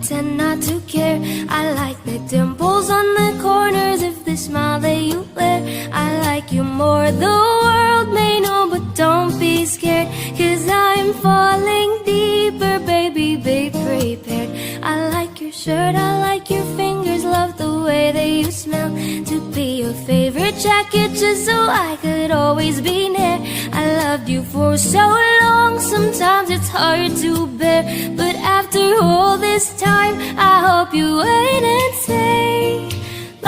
pretend not to care. I like the dimples on the corners of the smile that you wear. I like you more, the world may know, but don't be scared, 'cause I'm falling deeper, baby, be prepared. I like your shirt, I like your fingers, love the way that you smell. To be your favorite jacket just so I could always be near. I loved you for so long, sometimes it's hard to bear, but after all this time, I hope you wait and say,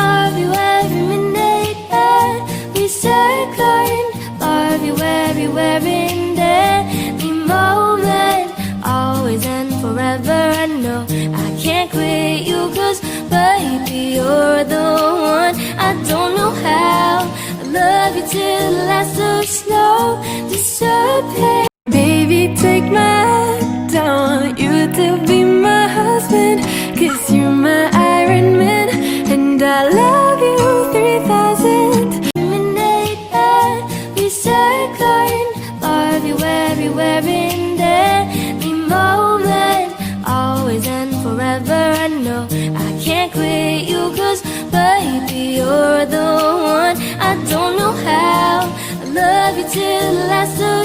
love you every minute that we second. Love you everywhere in every moment, always and forever. I know I can't quit you, 'cause baby, you're the one. I don't know how I love you till the last of snow disappears. Baby, take my hand, I want you to be my husband, 'cause you're my Iron Man, and I love you 3000. Minute every second, love you everywhere in every moment, always and forever. I know I can't quit you, 'cause baby, you're the one. I don't know how I love you till the last of